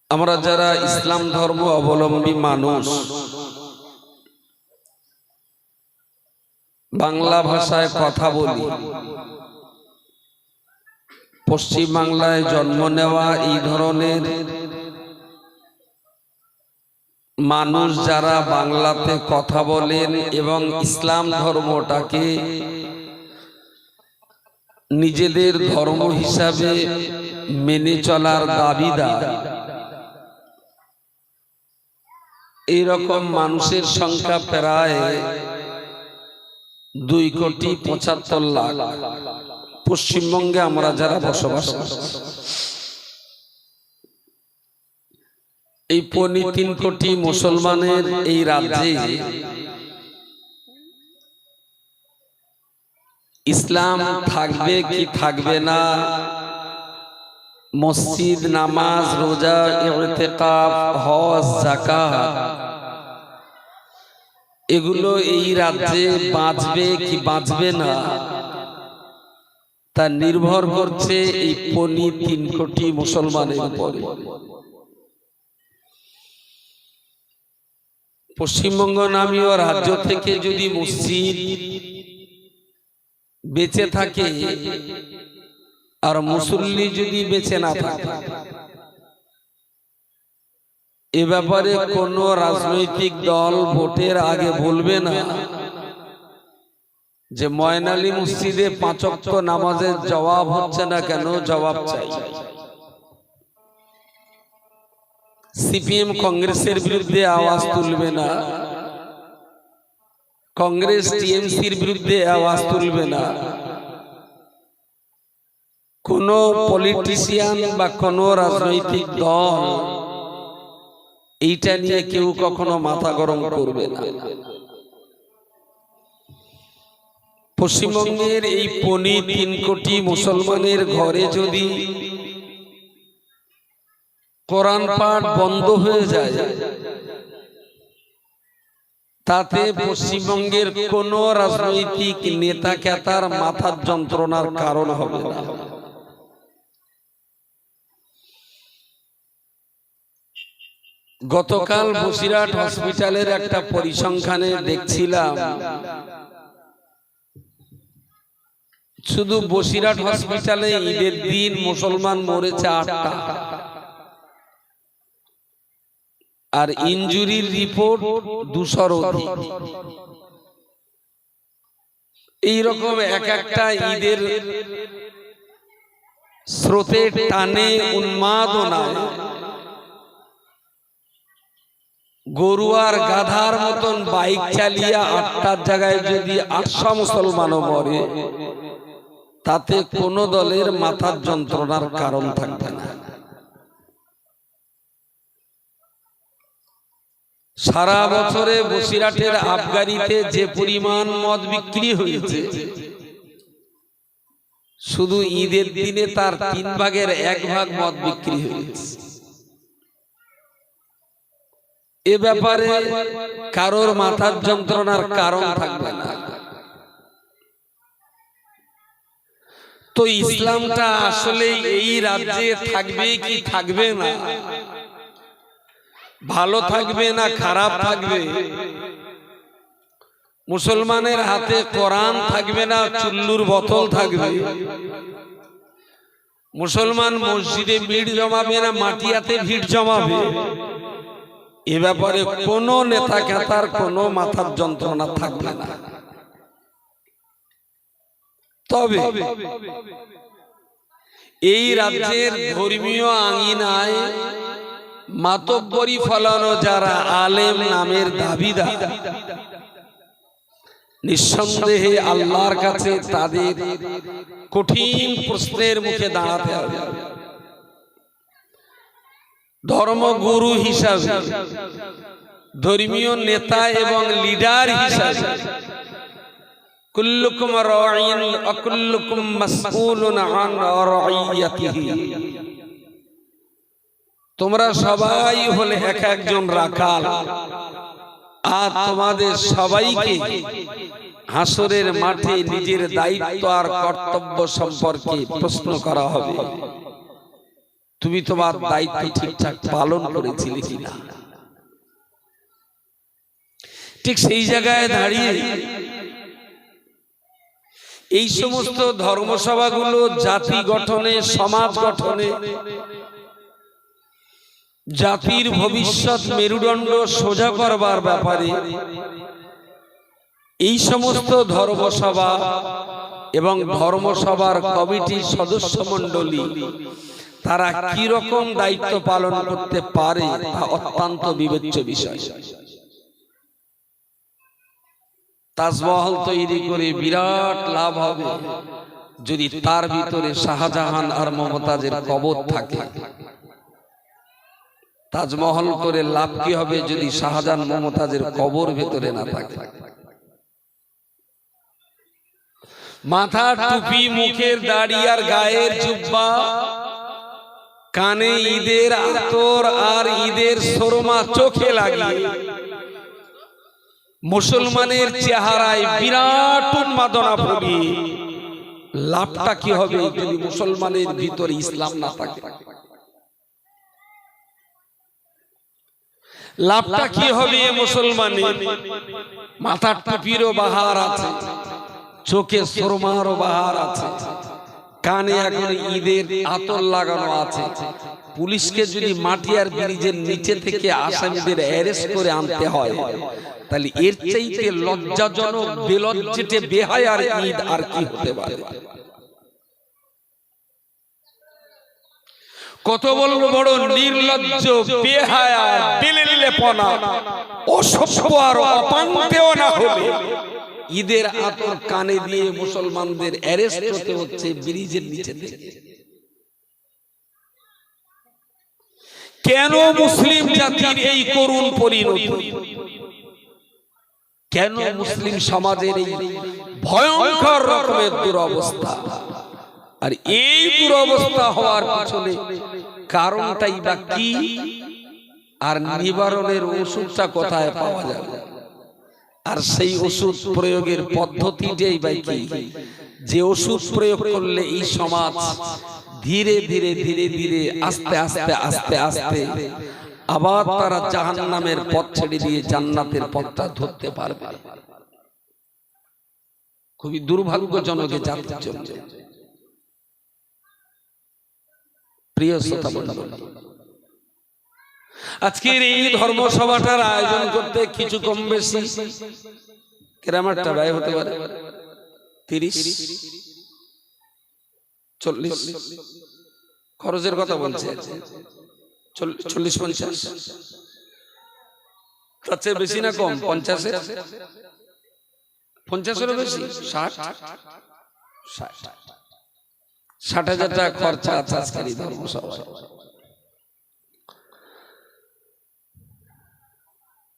আমরা যারা ইসলাম ধর্ম অবলম্বী মানুষ, বাংলা ভাষায় কথা বলি, পশ্চিম বাংলায় জন্ম নেওয়া এই ধরনের মানুষ যারা বাংলাতে কথা বলেন এবং ইসলাম ধর্মটাকে নিজেদের ধর্ম হিসাবে মেনে চলার দাবিদার, এইরকম মানুষের সংখ্যা প্রায় 2,75,00,000 পশ্চিমবঙ্গে আমরা যারা বসবাস করি। এই 3 কোটি মুসলমানের এই রাজ্যে ইসলাম থাকবে কি থাকবে না, মসজিদ, নামাজ, রোজা, ইতিকাফ, হজ, যাকাত, এগুলো এই রাজ্যে বাঁচবে কি বাঁচবে না তা নির্ভর করছে এই 3 কোটি মুসলমানের উপরে। পশ্চিমবঙ্গ নামীয় রাজ্য থেকে যদি মসজিদ বেঁচে থাকে আর মুসল্লি যদি বেঁচে না থাকে, এ ব্যাপারে কোন রাজনৈতিক দল ভোটের আগে বলবে না যে ময়নালী মসজিদে 5 ওয়াক্ত নামাজের জবাব হচ্ছে না কেন, জবাব চাই। সিপিএম কংগ্রেসের বিরুদ্ধে আওয়াজ তুলবে না, কংগ্রেস টিএমসির বিরুদ্ধে আওয়াজ তুলবে না, কোন পলিটিশিয়ান বা কোন রাজনৈতিক দল এইটা নিয়ে কেউ কখনো মাথা গরম করবে না। পশ্চিমবঙ্গের এই 3 কোটি মুসলমানের ঘরে যদি কোরআন পাঠ বন্ধ হয়ে যায়, তাতে পশ্চিমবঙ্গের কোন রাজনৈতিক নেতা কেতার মাথার যন্ত্রণার কারণ হবে না। গতকাল বসিরহাট হসপিটালের একটা পরিসংখ্যানে দেখছিলাম, শুধু বসিরহাট হসপিটালে ঈদের দিন মুসলমান মরেছে 8টা, আর ইনজুরির রিপোর্ট 200-র অধিক। এইরকম একটা ঈদের স্রোতে টানে উন্মাদনায় গরু আর গাধার মতন বাইক চালিয়ে 8টার জায়গায় যদি 800 মুসলমানও মরে, তাতে কোন দলের মাথার যন্ত্রণার কারণ থাকবে না। সারা বছরে বসিরহাটের আবগারিতে যে পরিমাণ মদ বিক্রি হয়েছে, শুধু ঈদের দিনে তার 3 ভাগের 1 ভাগ মদ বিক্রি হয়েছে। এ ব্যাপারে কারোর মাথার যন্ত্রণার কারণ থাকবে না। তো ইসলামটা আসলে এই রাজ্যে থাকবে কি থাকবে না, ভালো থাকবে না খারাপ থাকবে, মুসলমানের হাতে কোরআন থাকবে না চুল্লুর বোতল থাকবে, মুসলমান মসজিদে ভিড় জমাবে না মাটিয়াতে ভিড় জমাবে, এ ব্যাপারে কোন নেতা কেতার কোন মাথার যন্ত্রণা থাকবে না। তবে এই রাজ্যের ধর্মীয় আঙিনায় মাতব্বরি ফলানো যারা আলেম নামের দাবিদার, নিঃসন্দেহে আল্লাহর কাছে তাদের কঠিন প্রশ্নের মুখে দাঁড়াতে হবে। ধর্মগুরু হিসাবে, ধর্মীয় নেতা এবং লিডার হিসাবে, কুল্লুকুম রাঈন ওয়া কুল্লুকুম মাসউলুন আন রাইয়াতিহি, তোমরা সবাই হলে একজন রাখাল, আর তোমাদের সবাইকে হাসরের মাঠে নিজের দায়িত্ব আর কর্তব্য সম্পর্কে প্রশ্ন করা হবে। তুমি তোমার দায়িত্ব ঠিকঠাক পালন করেছিলে কিনা। ঠিক সেই জায়গায় দাঁড়িয়ে এই সমস্ত ধর্মসভাগুলো জাতি গঠনে, সমাজ গঠনে, জাতির ভবিষ্যৎ মেরুদণ্ড সোজা করবার ব্যাপারে এই সমস্ত ধর্মসভা এবং ধর্মসভার কমিটির সদস্য মণ্ডলী তারা কি রকম দায়িত্ব পালন করতে পারে তা অত্যন্ত বিবেচ্য বিষয়। তাজমহল তৈরি করে বিরাট লাভ হবে যদি তার ভিতরে শাহজাহান আর মমতাজের কবর থাকে। তাজমহল করে লাভ কি হবে যদি শাহজাহান মমতাজের কবর ভিতরে না থাকে। মাথার টুপি, মুখের দাড়ি আর গায়ের জুব্বা, কানে ঈদের আতর আর ঈদের সুরমা চোখে লাগিয়ে মুসলমানের চেহারায় বিরাট উন্মাদনা ভরিয়ে লাভটা কি হবে যদি মুসলমানের ভিতরে ইসলাম না থাকে? লাভটা কি হবে মুসলমানের? মাথার টুপিরও বাহার আছে, চোখে সুরমারও বাহার আছে, কানে এখন ঈদের আতর লাগানো আছে। পুলিশকে যদি মাটিয়ার ব্রিজের নিচে থেকে আসামিদের অ্যারেস্ট করে আনতে হয়, তাহলে এর চাইতে লজ্জাজনক, বেলজ্জেটে, বেহায়ার ঈদ আর কি হতে পারে? কত বড় বড় নির্লজ্জ, বেহায়া, বেলেলেপনা, অসভ্য আর অপাঙ্গেয় না হলে ঈদের আতর কানে দিয়ে মুসলমানদের অ্যারেস্ট হতে হচ্ছে ব্রিজের নিচে থেকে। কেন মুসলিম জাতির এই করুণ পরিণতি? কেন মুসলিম সমাজের এই ভয়ঙ্কর রকমের দুরবস্থা? আর এই দুরবস্থা হওয়ার পিছনে কারণটাই বা কি? আর নিবারণের ওষুধটা কোথায় পাওয়া যাবে? আর সেই ওষুধ প্রয়োগের পদ্ধতিটাই বা কি? যে ওষুধ প্রয়োগ করলে এই সমাজ ধীরে ধীরে ধীরে ধীরে আস্তে আস্তে আস্তে আস্তে আবার তারা জাহান্নামের পথ ছেড়ে দিয়ে জান্নাতের পথটা ধরতে পারবে। খুবই দুর্ভাগ্যজনক জাতির জন্য। প্রিয় শ্রোতা বন্ধুগণ, আজকের এই ধর্মসভাটার আয়োজন করতে কিছু কম বেশি কেরামারটা ব্যয় হতে পারে 30-40 খরচের কথা বলছে, 40-50, তার চেয়ে বেশি না কম? 50-এরও বেশি, 60,000 টাকা খরচা আছে আজকের এই ধর্মসভায়।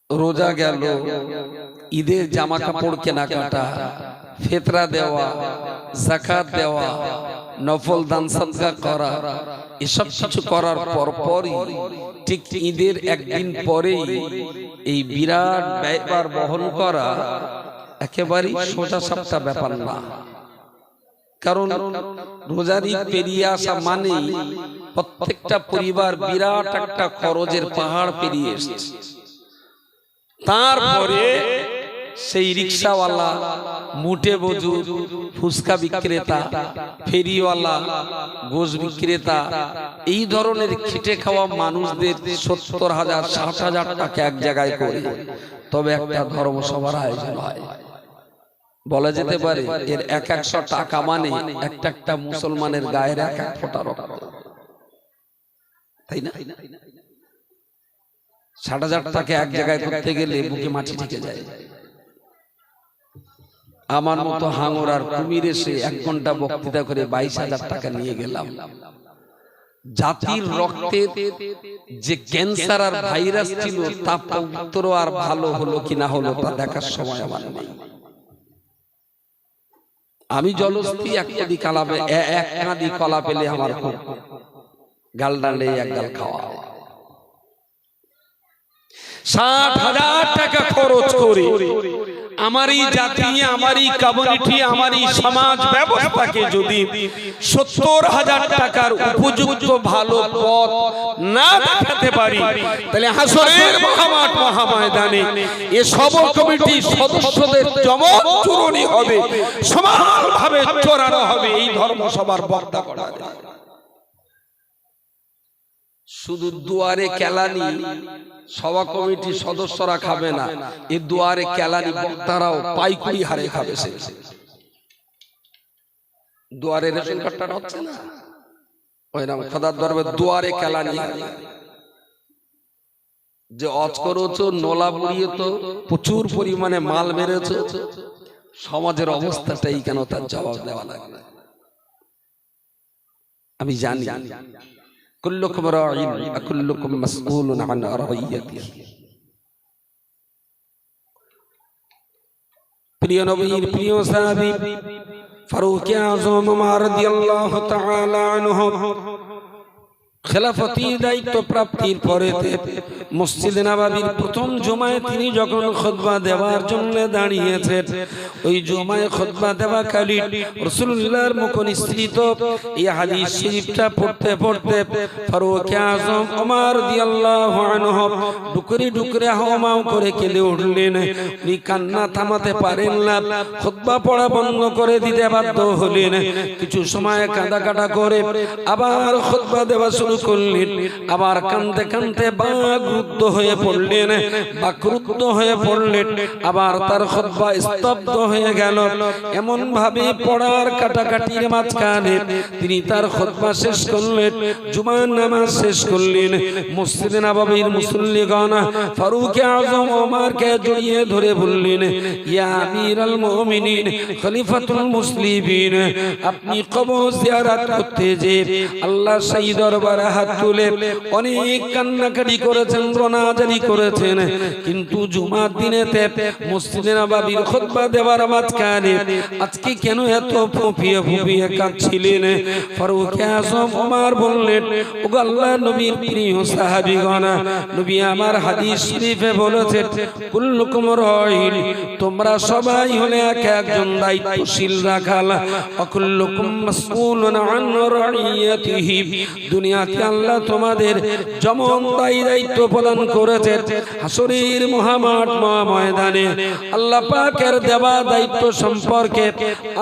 রোজা গেল, ঈদের জামা কাপড় কেনাকাটা, ফিতরা দেওয়া, যাকাত দেওয়া, নফল দান সাদকা করা, এসব কিছু করার পরপরই ঠিক ঈদের একদিন পরেই এই বিরাট ব্যয়ভার বহন করা একেবারেই সোজা সাপটা ব্যাপার না। কারণ রোজার ঈদ পেরিয়ে আসা মানে প্রত্যেকটা পরিবার বিরাট একটা খরচের পাহাড় পেরিয়ে এসেছে। তারপরে সেই রিক্সাওয়ালা, মুটে মজুর, ফুচকা বিক্রেতা, ফেরিওয়ালা, গোশ বিক্রেতা, এই ধরনের খেটে খাওয়া মানুষদের 70,000, 60,000 টাকা এক জায়গায় করে তবে একটা ধর্মসভার আয়োজন হয়। বলা যেতে পারে এর 100 টাকা মানে একটা একটা মুসলমানের গায়ের এক এক ফোঁটা রক্ত, তাই না? 60,000 টাকা এক জায়গায় করতে গেলে বুকে মাটি ঠেকে যায়। আমার মতো হাঙর আর কুমির এসে 1 ঘন্টা বক্তৃতা করে 22,000 টাকা নিয়ে গেলাম। জাতির রক্তে যে ক্যান্সার আর ভাইরাস ছিল তা পবিত্র আর ভালো হলো কিনা হলো তা দেখার সময় আমার নেই। আমি জলস্থি এক কাঁদি কলা পেলে আমার খুব গাল ডালে এক গাল খাওয়া। 60,000 টাকা খরচ করে আমারই জাতি, আমারই কমিউনিটি, আমারই সমাজ ব্যবস্থাকে যদি ৭০,০০০ টাকার উপযুক্ত ভালো পথ না দেখাতে পারি, তাহলে হাসরের মহামাঠ মহাময়দানে এ সব কমিটির সদস্যদের জমক চূরণী হবে, সমানভাবে চড়ানো হবে। এই ধর্মসভার বক্তা করা যায়। শুধু দুয়ারে কেলানি সভা কমিটির সদস্যরা খাবে না, এই দুয়ারে কেলানি বক্তারাও পাইকারি হারে খাবে। সে দুয়ারে রেশন কার্ডটা হচ্ছে না, ওইরকম খোদার দরবারে দুয়ারে কেলানি যে অজ করেছো, নোলা বুড়িয়ে তো প্রচুর পরিমাণে মাল মেরেছো, সমাজের অবস্থাটাই কেন তার জবাব দেওয়া লাগবে। আমি জানি কুল্লুকুম রাঈন ওয়া কুল্লুকুম মাসউলুন আন রাইয়াতিহি। প্রিয় নবীর প্রিয় সাহাবী ফারুক আযম ওমর রাদিয়াল্লাহু তাআলা আনহু খেলাফতি দায়িত্ব প্রাপ্তির পরে মসজিদে নববীর প্রথম জুমায় তিনি যখন খুতবা দেওয়ার জন্য দাঁড়িয়েছেন, ওই জুমায় খুতবা দেওয়াকালীন রাসূলুল্লাহর মুখ নিঃসৃত এই হাদিস শরীফটা পড়তে পড়তে ফারুক আযম ওমর রাদিয়াল্লাহু আনহু ডুকরে ডুকরে হাওমাও করে কেঁদে উঠলেন। উনি কান্না থামাতে পারেন না, খুতবা পড়া বন্ধ করে দিতে বাধ্য হলেন। কিছু সময় কাঁদা কাটা করে আবার খুতবা দেওয়া শুরু করলেন। আবার কাঁদতে কাঁদতে বাকরুদ্ধ হয়ে পড়লেন, বাকরুদ্ধ হয়ে পড়লেন। আবার তার খুতবা স্তব্ধ হয়ে গেল। এমন ভাবে পড়ার কাটাকাটির মাঝখানে তিনি তার খুতবা শেষ করলেন, জুমার নামাজ শেষ করলেন। মসজিদে নববীর মুসল্লিগণ ফারুক আযম ওমরকে জড়িয়ে ধরে বললেন, ইয়া আমিরাল মুমিনিন খলিফাতুল মুসলিমিন, আপনি কবর জিয়ারত করতে যে আল্লাহর সেই দরবারে হাত তুলে অনেক কান্নাকাটি করেছেন, রোনাজারি করেছেন, কিন্তু জুমার দিনেতে মসজিদে নববীর খুতবা দেওয়ার মাঝখানে আজকে কেন এত ফুঁপিয়ে ফুঁপিয়ে কাঁদছিলেন? ফারুক আযম ওমর বললেন, ওগো আল্লাহর নবীর প্রিয় সাহাবীগণ, নবী আমার হাদিস শরীফে বলেছেন, কুল্লুকুম রাঈন, তোমরা সবাই হলে এক একজন দায়িত্বশীল রাখাল, ওয়া কুল্লুকুম মাসউলুন আন রাইয়াতিহি। দুনিয়াতে আল্লাহ তোমাদের যেমন দায়িত্ব প্রদান করেছেন, হাসরের মহামাঠ ময়দানে আল্লাহ পাকের দেওয়া দায়িত্ব সম্পর্কে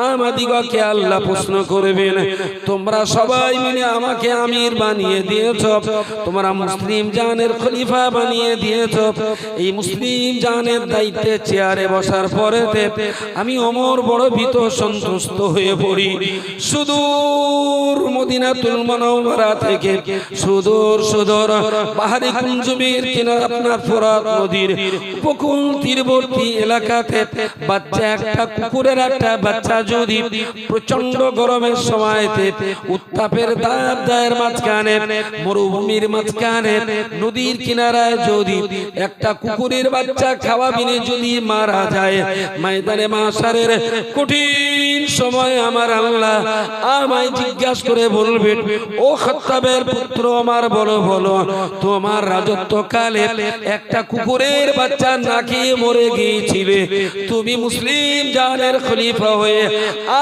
আমাদিগকে আল্লাহ প্রশ্ন করবেন। তোমরা সবাই মিলে আমাকে আমির বানিয়ে দিয়েছো, তোমরা মুসলিম জানের খলিফা বানিয়ে দিয়েছো। এই মুসলিম জানের দায়িত্বে চেয়ারে বসার পরেতে আমি ওমর বড় ভীত সন্তুষ্ট হয়ে পড়ি। সুদূর মদিনাতুল মুনাওয়ারা থেকে সুদূর সুদূর পাহাড়ি কুঞ্জমের কিনার আপনার ফোরাত নদীর উপকূল তীরবর্তী এলাকাতে বাচ্চা একটা কুকুরের একটা বাচ্চা যদি প্রচন্ড গরমের সময়তে উত্তাপের দায়ের মাঝখানে মরুভূমির মাঝখানে নদীর কিনারায় যদি একটা কুকুরের বাচ্চা খাওয়া বিনে যদি মারা যায়, ময়দানে মাশারের কঠিন সময় আমার আল্লাহ আমায় জিজ্ঞাসা করে বলবেন, ও খাত্তাবের পুত্র আমার, বলো বলো তোমার রাজত্বকালে একটা কুকুরের বাচ্চা না খেয়ে মরে গিয়েছিলে, তুমি মুসলিম জানের খলিফা হয়ে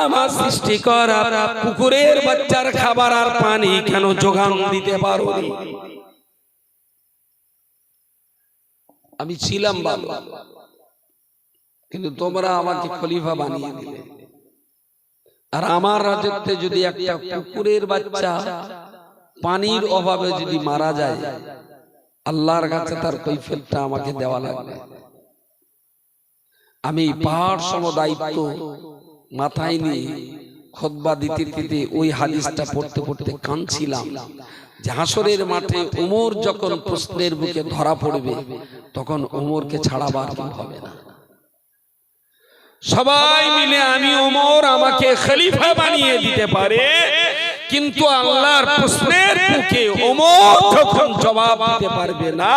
আমার সৃষ্টি করা কুকুরের বাচ্চার খাবার আর পানি কেন যোগান দিতে পারোনি? আমি ছিলাম ভালো, কিন্তু তোমরা আমাকে খলিফা বানিয়ে দিলে। আর আমার রাজত্বে যদি একটা কুকুরের বাচ্চা পানির অভাবে যদি মারা যায়, আল্লাহর কাছে তার কৈফিয়তটা আমাকে দেওয়া লাগবে। আমি পাহাড় সম দায়িত্ব মাথায় নিয়ে খুতবা দিতে দিতে ওই হাদিসটা পড়তে পড়তে কাঁদছিলাম যে হাসরের মাঠে ওমর যখন প্রশ্নের বুকে ধরা পড়বে, তখন ওমরকে ছাড়াবার কেউ হবে না। সবাই মিলে আমি ওমর আমাকে খলিফা বানিয়ে দিতে পারে, কিন্তু আল্লাহর প্রশ্নের বুকে ওমর যখন জবাব দিতে পারবে না,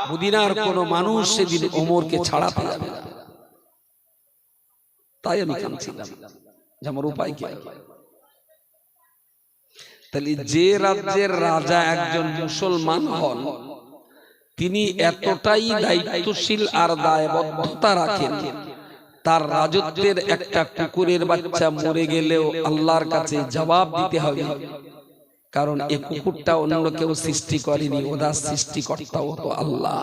মদিনার কোন মানুষ সেদিন ওমরকে ছাড়াতে যাবে না। তাই আমি কাঁদছিলাম যে আমার উপায় কি। তাহলে যে রাজ্যের রাজা একজন মুসলমান হন, তিনি এতটাই দায়িত্বশীল আর দায়বদ্ধতা রাখেন তার রাজত্বের একটা কুকুরের বাচ্চা মরে গেলেও আল্লাহর কাছে জবাব দিতে হবে, কারণ এই কুকুরটা অন্য কেউ সৃষ্টি করেনি, ওদের সৃষ্টিকর্তা তো আল্লাহ।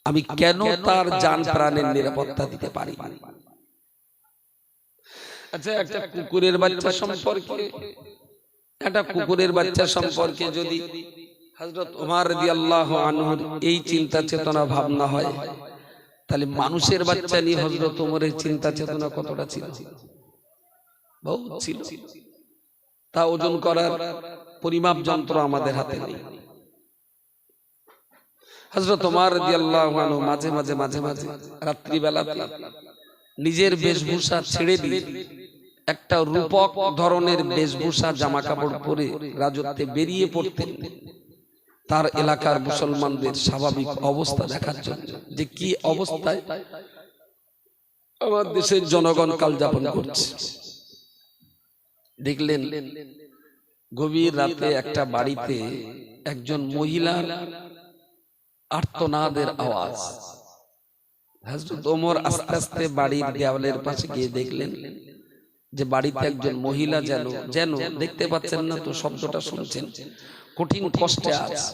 আমি কেন তার জান প্রাণের নিরাপত্তা দিতে পারি? আচ্ছা, একটা কুকুরের বাচ্চা সম্পর্কে যদি হযরত ওমর রাদিয়াল্লাহু আনহুর এই চিন্তা চেতনা ভাবনা হয়, তাহলে মানুষের বাচ্চা নিয়ে হযরত ওমরের চিন্তা চেতনা কতটা ছিল? বহুত ছিল। তা ওজন করার পরিমাপ যন্ত্র আমাদের হাতে নেই। হযরত ওমর রাদিয়াল্লাহু আনহু মাঝে মাঝে রাত্রিবেলা নিজের বেশভূষা ছেড়ে দিয়ে একটা রূপক ধরনের বেশভূষা জামা কাপড় পরে রাজত্বে বেরিয়ে পড়তেন, তার এলাকার মুসলমানদের স্বাভাবিক অবস্থা দেখার জন্য, যে কি অবস্থায় আমার দেশের জনগণ কাল যাপন করছে। দেখলেন গভীর রাতে একটা বাড়িতে একজন মহিলার আর্তনাদের আওয়াজ। হযরত ওমর আস্তে আস্তে বাড়ির দেওয়ালের পাশে গিয়ে দেখলেন যে বাড়িতে একজন মহিলা যেন দেখতে পাচ্ছেন না তো, শব্দটা শুনছেন, কঠিন কষ্টে আছে।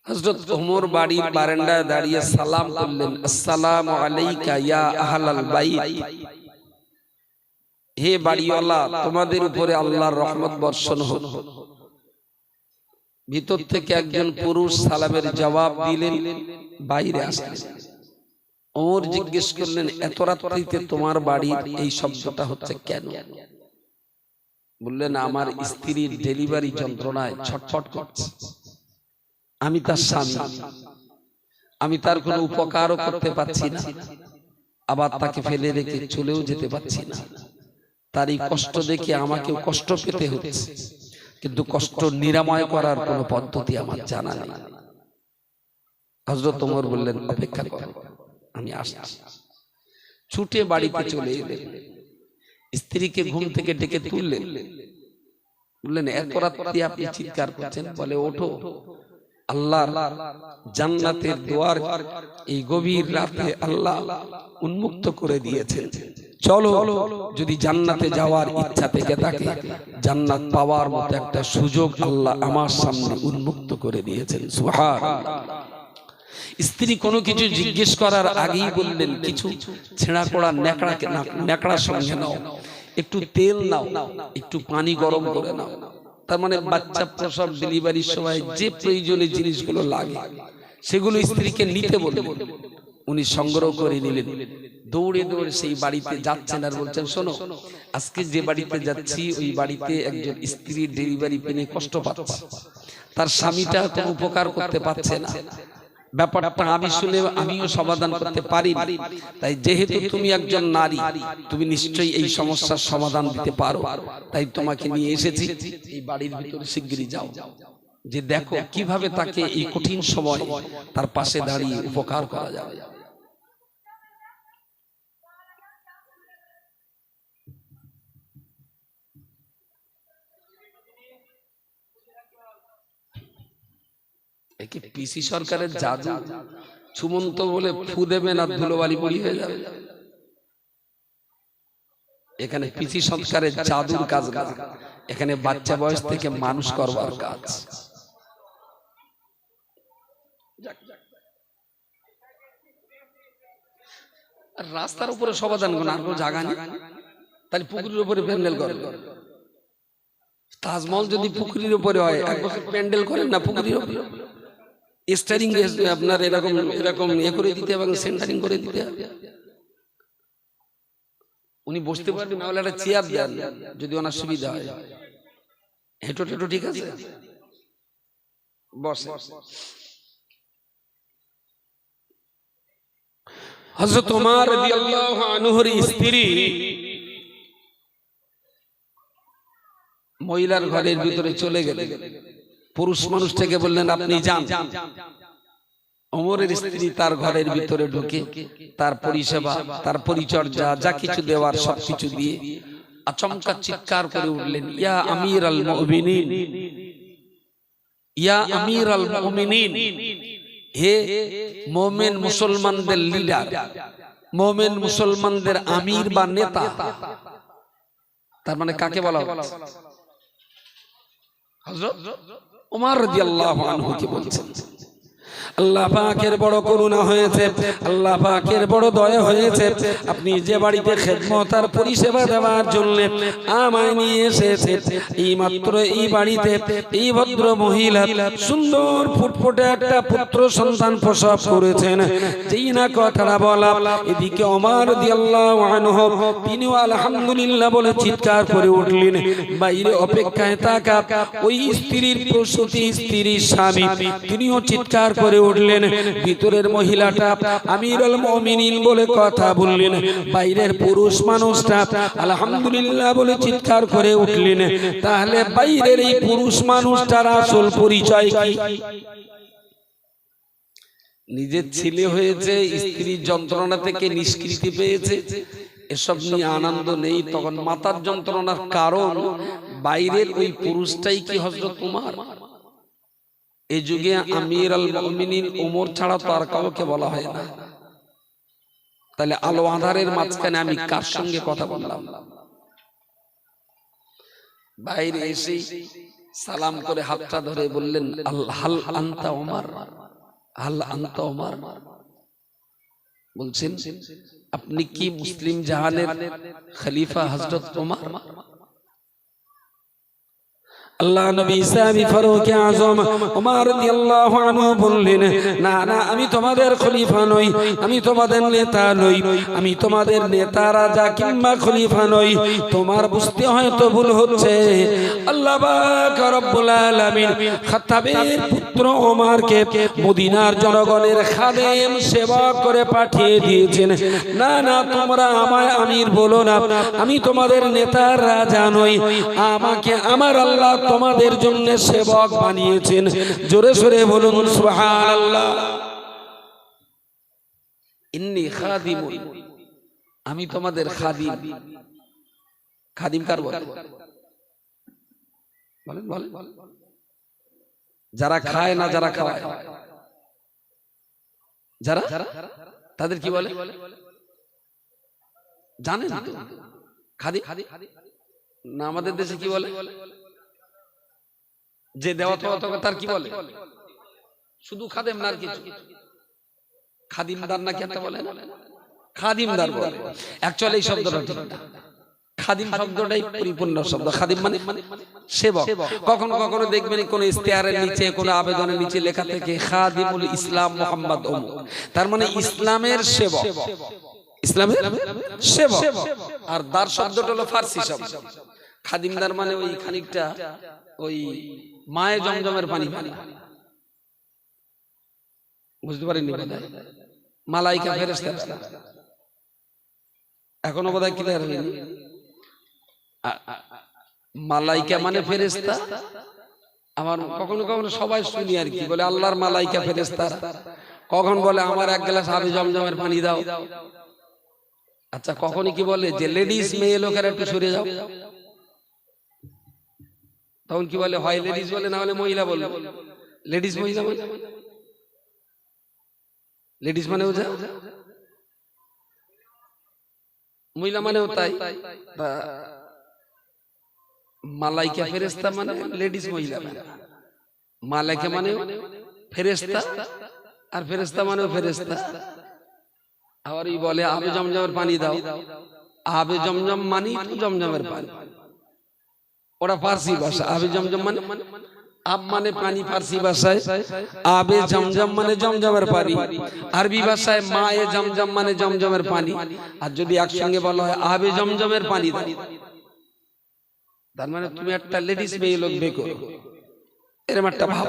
হযরত ওমর বাড়ির বারান্দায় দাঁড়িয়ে সালাম করলেন, আসসালামু আলাইকা ইয়া আহলাল বাইত, হে বাড়িওয়ালা, তোমাদের উপরে আল্লাহর রহমত বর্ষণ হোক। ভিতর থেকে একজন পুরুষ সালামের জবাব দিলেন, বাইরে আসলেন। ওমর জিজ্ঞেস করলেন, এত রাত্রিতে তোমার বাড়ির এই শব্দটা হচ্ছে কেন? বললেন, আমার স্ত্রীর ডেলিভারি যন্ত্রণায় ছটফট করছে, আমি তার স্বামী, আমি তার কোনো উপকারও করতে পারছি না, আবার তাকে ফেলে রেখে চলেও যেতে পারছি না। তার এই কষ্ট দেখে আমাকেও কষ্ট পেতে হচ্ছে, কিন্তু কষ্ট নিরাময় করার কোনো পদ্ধতি আমার জানা নেই। হযরত ওমর বললেন, অপেক্ষা করো, আমি আসছি। ছুটে বাড়িতে চলে এলেন, স্ত্রীকে ঘুম থেকে ডেকে তুললেন, বললেন, এত রাতে আপনি চিৎকার করছেন? বলে, ওঠো, আল্লাহর জান্নাতের দুয়ার এই গভীর রাতে আল্লাহ উন্মুক্ত করে দিয়েছেন। চলো, যদি জান্নাতে যাওয়ার ইচ্ছা থেকে থাকে, জান্নাত পাওয়ার মতো একটা সুযোগ আল্লাহ আমার সামনে উন্মুক্ত করে দিয়েছেন। সুবহানাল্লাহ। স্ত্রী কোনো কিছু জিজ্ঞেস করার আগেই বললেন, কিছু ছেঁড়া করা ন্যাকড়া সঙ্গে নাও, একটু তেল নাও, একটু পানি গরম করে নাও। তার মানে বাচ্চা প্রসব ডেলিভারির সময় যে প্রয়োজনীয় জিনিসগুলো লাগে সেগুলো স্ত্রীকে নিতে বললেন। উনি সংগ্রহ করে নিলেন, দৌড়ে দৌড়ে সেই বাড়িতে যাচ্ছেন আর বলছেন, শোনো, আজকে যে বাড়িতে যাচ্ছি ওই বাড়িতে একজন স্ত্রী ডেলিভারি পেনে কষ্ট পাচ্ছে, তার স্বামীটা কোনো উপকার করতে পারছে না। ব্যাপারটা আমি শুনে আমিও সমাধান করতে পারি, তাই যেহেতু তুমি একজন নারী, তুমি নিশ্চয়ই এই সমস্যার সমাধান দিতে পারো, তাই তোমাকে নিয়ে এসেছি। এই বাড়ির ভিতরে শিগগিরই যাও, যে দেখো কিভাবে তাকে এই কঠিন সময় তার পাশে দাঁড়িয়ে উপকার করা যাবে। পিসি সরকারের জাদু, সুমন্ত বলে ফু দেবেন আর ধুলোবালি পড়ি হয়ে যাবে। এখানে পিসি সরকারের জাদুর কাজ না, এখানে বাচ্চা বয়স থেকে মানুষ করবার কাজ। রাস্তার উপরে সমাধান কোন আর কোনো জায়গা নেই, তাহলে পুকুরের উপরে প্যান্ডেল করেন। তাজমহল যদি পুকুরের উপরে হয়, এক বছর প্যান্ডেল করেন না পুকুরের উপরে, স্টারিং আপনার এরকম এরকম করে দিতে হবে, সেন্টারিং করে দিতে হবে। উনি বসতে পারবেন না, একটা চেয়ার দেন যদি ওনার সুবিধা হয়। হেঁটো টেটো ঠিক আছে, বসে। হযরত ওমর রাদিয়াল্লাহু আনহুর স্ত্রী মহিলার ঘরের ভিতরে চলে গেলেন। পুরুষ মানুষটাকে বললেন, আপনি যান। ওমরের স্ত্রী তার ঘরের ভিতরে ঢুকে তার পরিষেবা, তার পরিচর্যা, যা কিছু দেওয়ার সবকিছু দিয়ে আচমকা চিৎকার করে উঠলেন, ইয়া আমিরাল মুমিনিন, ইয়া আমিরাল মুমিনিন, হে মুমিন মুসলমানদের লিডার, মুমিন মুসলমানদের আমির বা নেতা, তার মানে কাকে বলা হচ্ছে? হযরত ওমর রাদিয়াল্লাহু আনহু কে বলছেন। আল্লাহ পাকের বড় করুণা হয়েছে, আল্লাহ পাকের বড় দয়া হয়েছে, আপনি যে বাড়িতে খেদমত আর পরিষেবা দেওয়ার জন্য আমায় নিয়ে এসেছেন, এই মাত্র এই বাড়িতে এই ভদ্র মহিলা সুন্দর ফুটফুটে একটা পুত্র সন্তান প্রসব করেছেন। যেই না কথাটা বলা, এদিকে ওমর রাদিয়াল্লাহু আনহু তিনিও আলহামদুলিল্লাহ বলে চিৎকার করে উঠলেন। বাইরে অপেক্ষায় থাকা ওই স্ত্রীর প্রসূতি স্ত্রীর স্বামী তিনিও চিৎকার করে উঠলেন। ভিতরের মহিলাটা আমিরুল মুমিনিন বলে কথা বললেন, বাইরের পুরুষ মানুষটা আলহামদুলিল্লাহ বলে চিৎকার করে উঠলেন। তাহলে বাইরের এই পুরুষ মানুষটার আসল পরিচয় কি? নিজের ছেলে হয়েছে, স্ত্রীর যন্ত্রণা থেকে নিষ্কৃতি পেয়েছে, এসব নিয়ে আনন্দ নেই। তখন মাথার যন্ত্রণার কারণ বাইরের ওই পুরুষটাই কি হযরত ওমর? এই যুগে আমিরুল মুমিনিন ওমর ছাড়া তো আর কাউকে বলা হয় না। তাহলে আলো আঁধারের মাঝখানে আমি কার সঙ্গে কথা বললাম? বাইরে এসে সালাম করে হাতটা ধরে বললেন, হাল আনতা ওমর, হাল আনতা ওমর। বলছেন, আপনি কি মুসলিম জাহানের খলিফা হযরত ওমর? আল্লাহ নবী সাহাবী ফারুক আযম ওমর রাদিয়াল্লাহু আনহু বললেন, না না, আমি তোমাদের খলিফা নই, আমি তোমাদের নেতা নই, আমি তোমাদের নেতা রাজা কিংবা খলিফা নই। তোমার বুঝতে হয়তো ভুল হচ্ছে। আল্লাহ পাক রব্বুল আলামিন খাত্তাবের পুত্র ওমরকে মদিনার জনগণের খাদেম সেবক করে পাঠিয়ে দিয়েছেন। না না, তোমরা আমায় আমির বলো না, আমি তোমাদের নেতা রাজা নই, আমাকে আমার আল্লাহ তোমাদের জন্য সেবক বানিয়েছেন। জোরে সোরে বলুন সুবহানাল্লাহ। ইন্নী খাদিমুন, আমি তোমাদের খাদিম। খাদিম কার বলে? বলেন বলেন। যারা খায় না, যারা খাওয়ায়, যারা তাদের কি বলে জানেন তো? খাদিম না, আমাদের দেশে কি বলে? যে দেওয়া তার কি বলে? শুধু খাদেম না, আর কিছু? খাদিমদার নাকি একটা বলে না? খাদিমদার বলে। অ্যাকচুয়ালি এই শব্দটা ঠিক না। খাদিম শব্দটাই পরিপূর্ণ শব্দ। খাদিম মানে সেবক। কখনো কখনো দেখবেন কোন ইশতেহারের নিচে, কোন আবেদনের নিচে লেখা থাকে খাদিমুল ইসলাম মুহাম্মদ অমুক, তার মানে ইসলামের সেবক, ইসলামের সেবক। আর দার শব্দটা হলো ফার্সি শব্দ। খাদিমদার মানে ওই খানিকটা ওই মায়ে জমজমের পানি পানি, বুঝতে পারেননি? মালাইকা ফেরেশতা এখনো বোধহয় ক্লিয়ার হয়নি। মালাইকা মানে ফেরেশতা। আমার কখনো কখনো সবাই শুনি আর কি বলে আল্লাহর মালাইকা ফেরেশতা, কখন বলে আমার এক গ্লাস আবি জমজমের পানি দাও। আচ্ছা, কখনই কি বলে যে লেডিস মেয়ে লোকেরা একটু সরে যাও? তখন কি বলে? হয় লেডিস বলে, না হলে মহিলা বলে। লেডিস মহিলা বলে, লেডিস মানেও যা, মহিলা মানেও তাই। মালাইকা ফেরেশতা মানে লেডিস মহিলা মানে, মালাইকা মানে ফেরেশতা, আর ফেরেশতা মানেও ফেরেশতা। আবার এই বলে আবে জমজমের পানি দাও। আবে জমজম মানে তো জমজমের পানি, ওরা ফার্সি ভাষা। আবে জমজম মানে আব মানে পানি ফার্সি ভাষায়, আবে জমজম মানে জমজমের পানি আরবি ভাষায়, মায়ে জমজম মানে জমজমের পানি। আর যদি একসঙ্গে বলা হয় আবে জমজমের পানি দাও, তার মানে তুমি একটা লেডিস মেয়ে লোক বেকো, এরকম একটা ভাব।